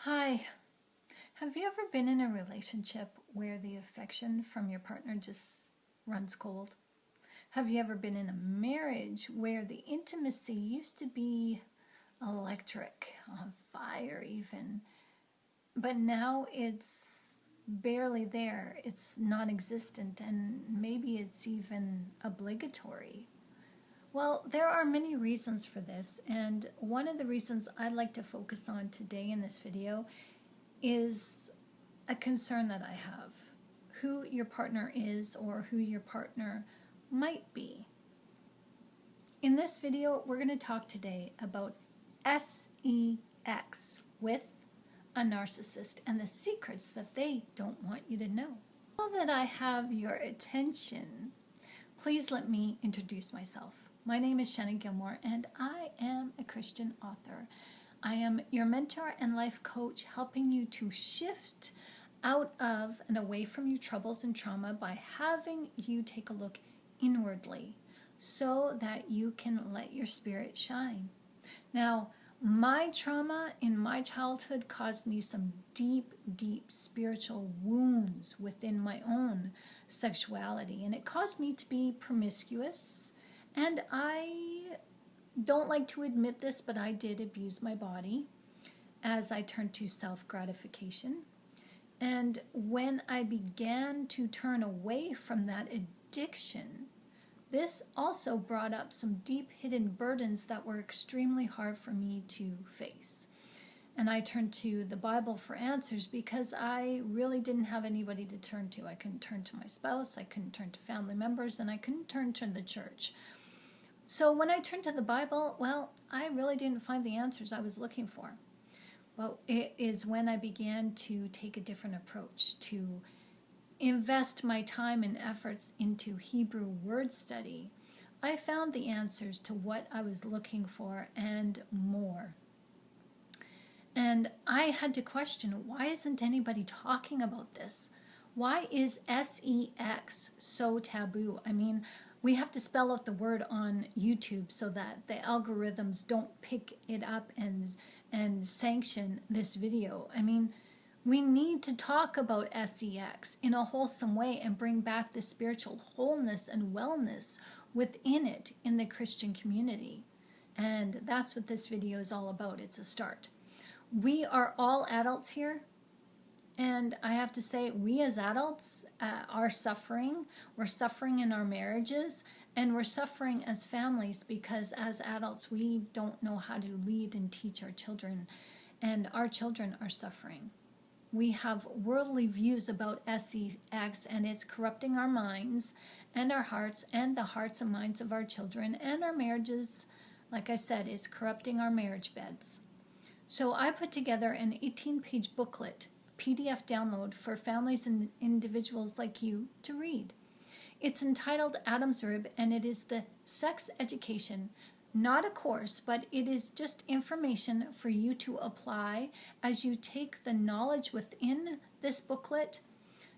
Hi, have you ever been in a relationship where the affection from your partner just runs cold? Have you ever been in a marriage where the intimacy used to be electric, on fire even, but now it's barely there, it's non existent, and maybe it's even obligatory? Well, there are many reasons for this, and one of the reasons I'd like to focus on today in this video is a concern that I have: who your partner is or who your partner might be. In this video, we're going to talk today about sex with a narcissist and the secrets that they don't want you to know. Now that I have your attention, please let me introduce myself. My name is Shannon Gilmore, and I am a Christian author. I am your mentor and life coach, helping you to shift out of and away from your troubles and trauma by having you take a look inwardly so that you can let your spirit shine. Now, my trauma in my childhood caused me some deep, deep spiritual wounds within my own sexuality, and it caused me to be promiscuous. And I don't like to admit this, but I did abuse my body as I turned to self-gratification. And when I began to turn away from that addiction, this also brought up some deep hidden burdens that were extremely hard for me to face. And I turned to the Bible for answers because I really didn't have anybody to turn to. I couldn't turn to my spouse, I couldn't turn to family members, and I couldn't turn to the church. So when I turned to the Bible, well, I really didn't find the answers I was looking for. Well, it is when I began to take a different approach, to invest my time and efforts into Hebrew word study. I found the answers to what I was looking for and more. And I had to question, why isn't anybody talking about this? Why is sex so taboo? I mean, we have to spell out the word on YouTube so that the algorithms don't pick it up and sanction this video. I mean, we need to talk about sex in a wholesome way and bring back the spiritual wholeness and wellness within it in the Christian community. And that's what this video is all about. It's a start. We are all adults here. And I have to say, we as adults are suffering. We're suffering in our marriages, and we're suffering as families because as adults, we don't know how to lead and teach our children, and our children are suffering. We have worldly views about sex, and it's corrupting our minds and our hearts and the hearts and minds of our children and our marriages. Like I said, it's corrupting our marriage beds. So I put together an 18-page booklet, PDF download for families and individuals like you to read. It's entitled Adam's Rib, and it is the sex education, not a course, but it is just information for you to apply as you take the knowledge within this booklet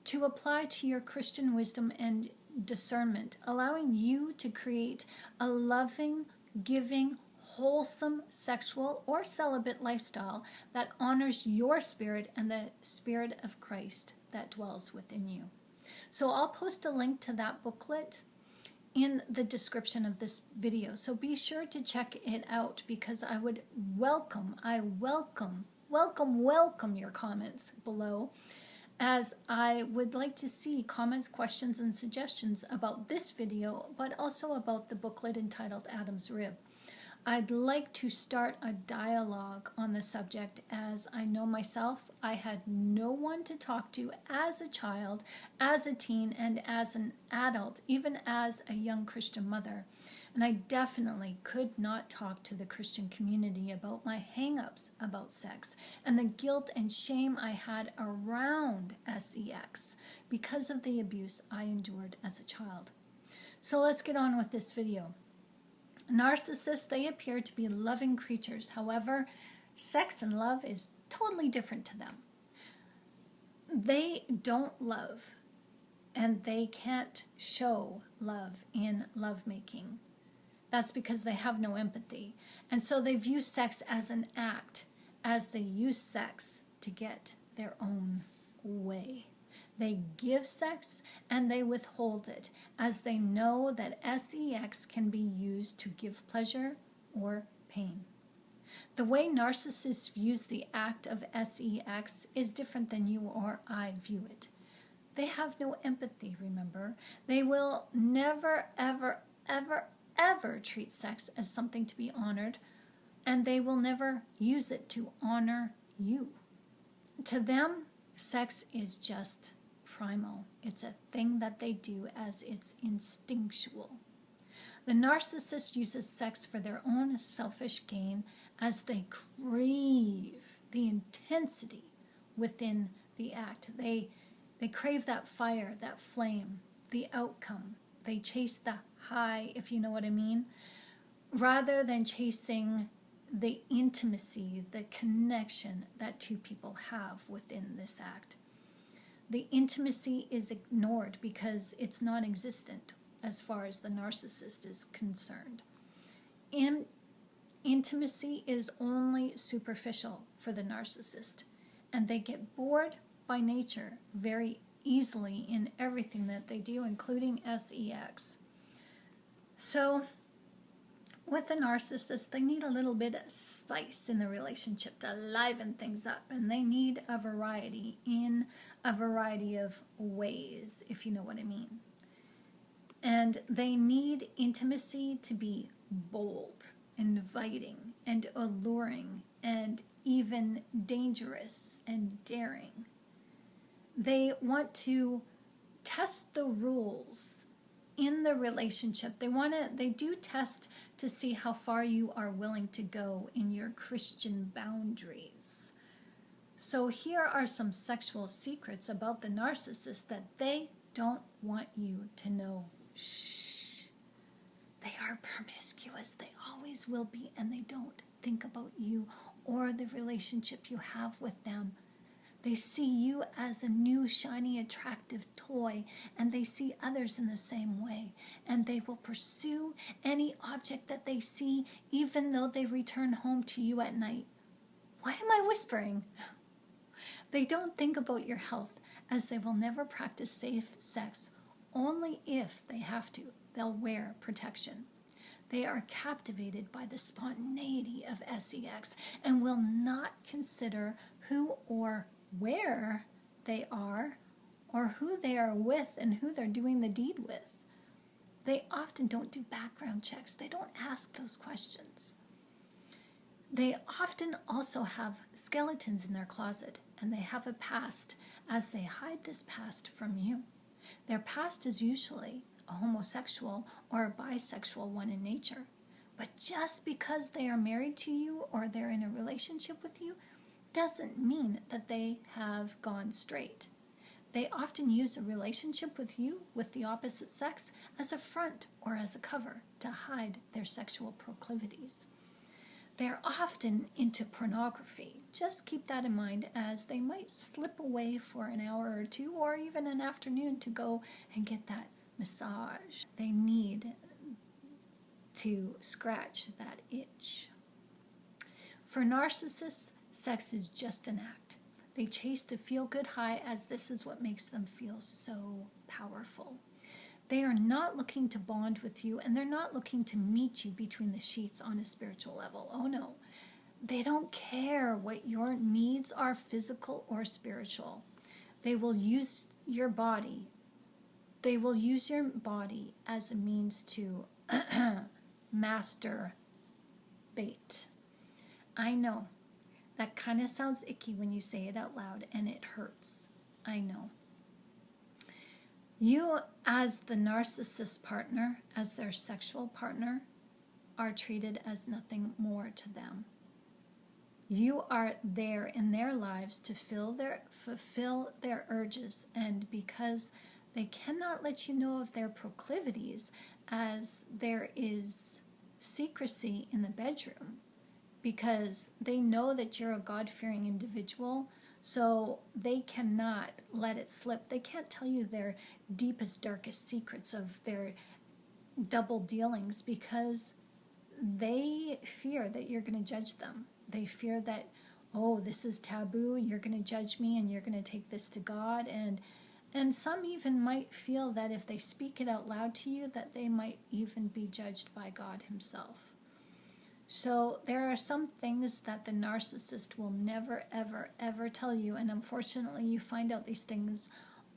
to apply to your Christian wisdom and discernment, allowing you to create a loving, giving, wholesome sexual or celibate lifestyle that honors your spirit and the Spirit of Christ that dwells within you. So I'll post a link to that booklet in the description of this video. So be sure to check it out, because I would welcome your comments below, as I would like to see comments, questions, and suggestions about this video, but also about the booklet entitled Adam's Rib. I'd like to start a dialogue on the subject, as I know myself, I had no one to talk to as a child, as a teen, and as an adult, even as a young Christian mother. And I definitely could not talk to the Christian community about my hang-ups about sex and the guilt and shame I had around sex because of the abuse I endured as a child. So let's get on with this video. Narcissists, they appear to be loving creatures. However, sex and love is totally different to them. They don't love, and they can't show love in lovemaking. That's because they have no empathy. And so they view sex as an act, as they use sex to get their own way. They give sex and they withhold it, as they know that sex can be used to give pleasure or pain. The way narcissists views the act of sex is different than you or I view it. They have no empathy, remember? They will never, ever, ever, ever treat sex as something to be honored, and they will never use it to honor you. To them, sex is just primal. It's a thing that they do as it's instinctual. The narcissist uses sex for their own selfish gain as they crave the intensity within the act. They crave that fire, that flame, the outcome. They chase the high, if you know what I mean, rather than chasing the intimacy, the connection that two people have within this act. The intimacy is ignored because it's non-existent as far as the narcissist is concerned. Intimacy is only superficial for the narcissist, and they get bored by nature very easily in everything that they do, including sex. So with the narcissist, they need a little bit of spice in the relationship to liven things up, and they need a variety in a variety of ways, if you know what I mean. And they need intimacy to be bold, inviting, and alluring, and even dangerous and daring. They want to test the rules in the relationship. They do test to see how far you are willing to go in your Christian boundaries. So here are some sexual secrets about the narcissist that they don't want you to know. Shh. They are promiscuous. They always will be, and they don't think about you or the relationship you have with them. They see you as a new, shiny, attractive toy, and they see others in the same way. And they will pursue any object that they see, even though they return home to you at night. Why am I whispering? They don't think about your health, as they will never practice safe sex. Only if they have to, they'll wear protection. They are captivated by the spontaneity of sex and will not consider who or where they are, or who they are with and who they're doing the deed with. They often don't do background checks. They don't ask those questions. They often also have skeletons in their closet, and they have a past as they hide this past from you. Their past is usually a homosexual or a bisexual one in nature. But just because they are married to you or they're in a relationship with you doesn't mean that they have gone straight. They often use a relationship with you, with the opposite sex, as a front or as a cover to hide their sexual proclivities. They're often into pornography. Just keep that in mind, as they might slip away for an hour or two or even an afternoon to go and get that massage. They need to scratch that itch. For narcissists, sex is just an act. They chase the feel-good high, as this is what makes them feel so powerful. They are not looking to bond with you, and they're not looking to meet you between the sheets on a spiritual level. Oh no. They don't care what your needs are, physical or spiritual. They will use your body. They will use your body as a means to masturbate. I know. That kind of sounds icky when you say it out loud, and it hurts. I know. You, as the narcissist partner, as their sexual partner, are treated as nothing more to them. You are there in their lives to fulfill their urges, and because they cannot let you know of their proclivities, as there is secrecy in the bedroom, because they know that you're a God-fearing individual, so they cannot let it slip. They can't tell you their deepest, darkest secrets of their double dealings, because they fear that you're going to judge them. They fear that oh, this is taboo, you're going to judge me and you're going to take this to God. And some even might feel that if they speak it out loud to you, that they might even be judged by God himself. So there are some things that the narcissist will never, ever, ever tell you. And unfortunately, you find out these things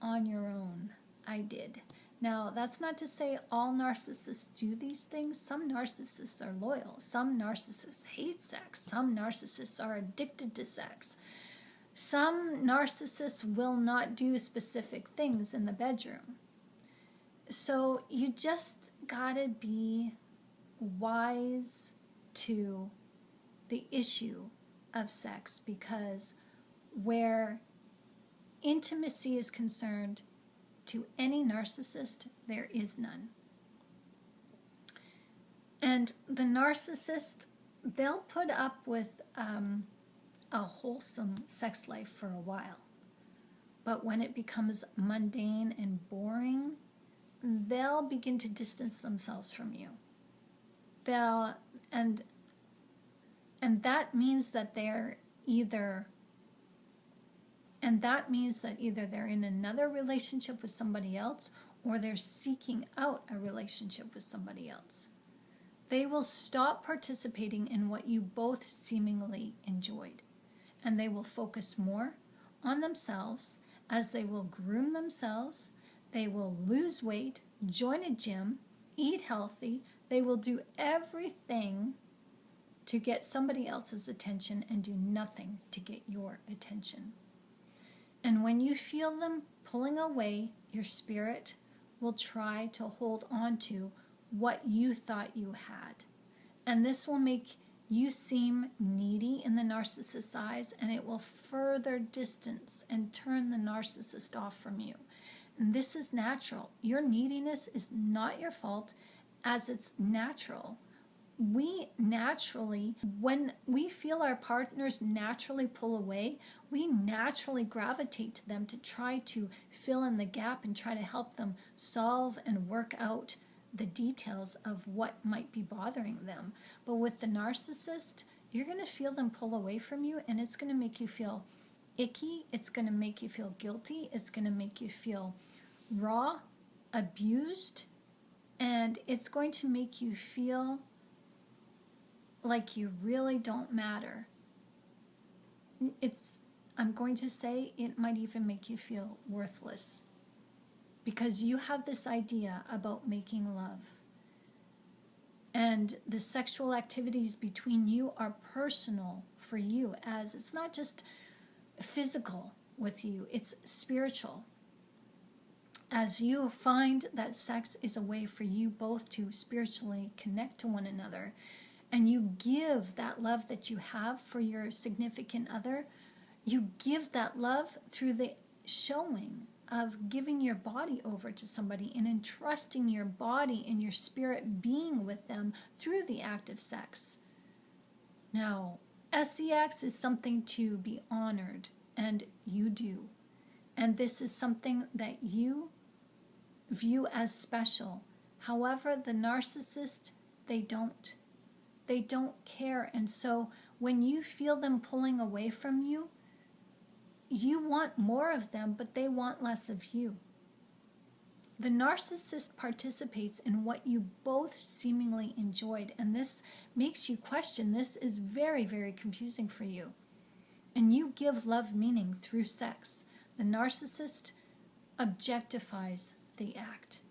on your own. I did. Now, that's not to say all narcissists do these things. Some narcissists are loyal. Some narcissists hate sex. Some narcissists are addicted to sex. Some narcissists will not do specific things in the bedroom. So you just gotta be wise to the issue of sex, because where intimacy is concerned, to any narcissist, there is none. And the narcissist, they'll put up with a wholesome sex life for a while. But when it becomes mundane and boring, they'll begin to distance themselves from you. And that means that they're either they're in another relationship with somebody else, or they're seeking out a relationship with somebody else. They will stop participating in what you both seemingly enjoyed, and they will focus more on themselves, as they will groom themselves, they will lose weight, join a gym, eat healthy, they will do everything to get somebody else's attention and do nothing to get your attention. And when you feel them pulling away, your spirit will try to hold on to what you thought you had. And this will make you seem needy in the narcissist's eyes, and it will further distance and turn the narcissist off from you. And this is natural. Your neediness is not your fault, as it's natural. We naturally, when we feel our partners naturally pull away, we naturally gravitate to them to try to fill in the gap and try to help them solve and work out the details of what might be bothering them. But with the narcissist, you're going to feel them pull away from you, and it's going to make you feel icky. It's going to make you feel guilty. It's going to make you feel raw, abused, and it's going to make you feel like you really don't matter. I'm going to say it might even make you feel worthless, because you have this idea about making love. And the sexual activities between you are personal for you, as it's not just physical with you, it's spiritual. As you find that sex is a way for you both to spiritually connect to one another, and you give that love that you have for your significant other, you give that love through the showing of giving your body over to somebody and entrusting your body and your spirit being with them through the act of sex. Now, sex is something to be honored, and you do. And this is something that you view as special. However, the narcissist, they don't. They don't care. And so when you feel them pulling away from you, you want more of them, but they want less of you. The narcissist participates in what you both seemingly enjoyed, and this makes you question. This is very, very confusing for you. And you give love meaning through sex. The narcissist objectifies the act,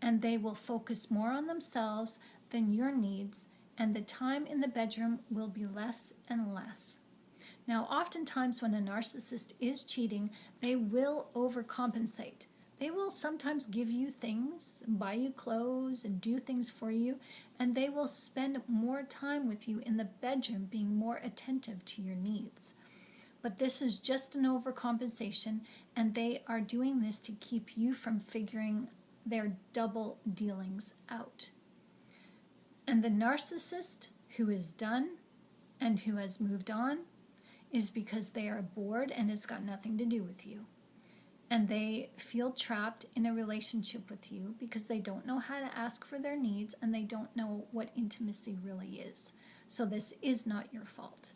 and they will focus more on themselves than your needs, and the time in the bedroom will be less and less. Now, oftentimes when a narcissist is cheating, they will overcompensate. They will sometimes give you things, buy you clothes, and do things for you, and they will spend more time with you in the bedroom, being more attentive to your needs. But this is just an overcompensation, and they are doing this to keep you from figuring their double dealings out. And the narcissist who is done and who has moved on is because they are bored and it's got nothing to do with you. And they feel trapped in a relationship with you because they don't know how to ask for their needs, and they don't know what intimacy really is. So this is not your fault.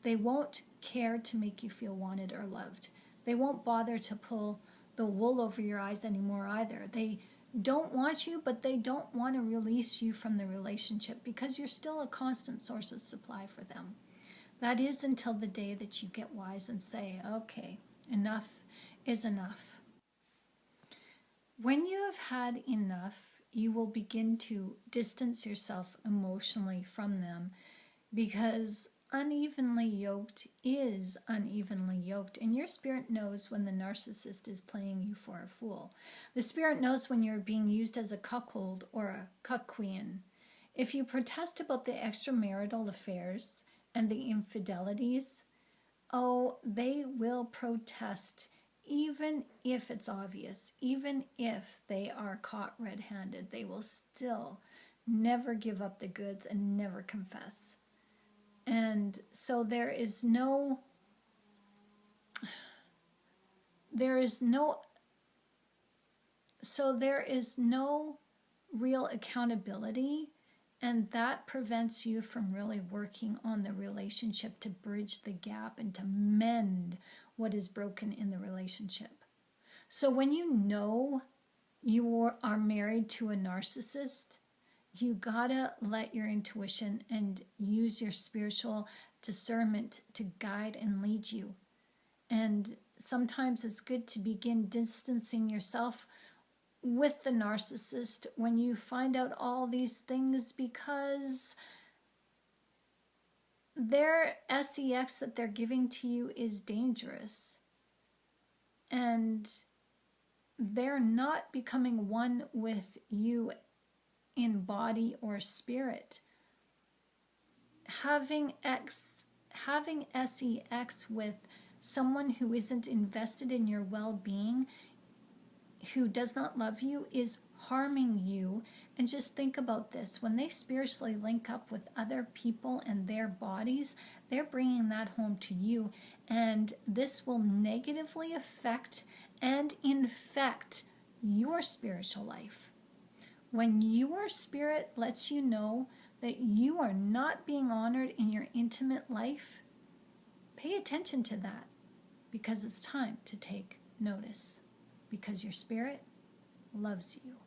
They won't care to make you feel wanted or loved. They won't bother to pull the wool over your eyes anymore either. They don't want you, but they don't want to release you from the relationship because you're still a constant source of supply for them. That is until the day that you get wise and say, okay, enough is enough. When you have had enough, you will begin to distance yourself emotionally from them, because unevenly yoked is unevenly yoked, and your spirit knows when the narcissist is playing you for a fool. The spirit knows when you're being used as a cuckold or a cuckquean. If you protest about the extramarital affairs and the infidelities, oh, they will protest even if it's obvious, even if they are caught red-handed. They will still never give up the goods and never confess. And so there is no real accountability, and that prevents you from really working on the relationship to bridge the gap and to mend what is broken in the relationship. So when you know you are married to a narcissist, you gotta let your intuition and use your spiritual discernment to guide and lead you. And sometimes it's good to begin distancing yourself with the narcissist when you find out all these things, because their sex that they're giving to you is dangerous, and they're not becoming one with you in body or spirit. Having sex with someone who isn't invested in your well-being, who does not love you, is harming you. And just think about this: when they spiritually link up with other people and their bodies, they're bringing that home to you, and this will negatively affect and infect your spiritual life. When your spirit lets you know that you are not being honored in your intimate life, pay attention to that, because it's time to take notice, because your spirit loves you.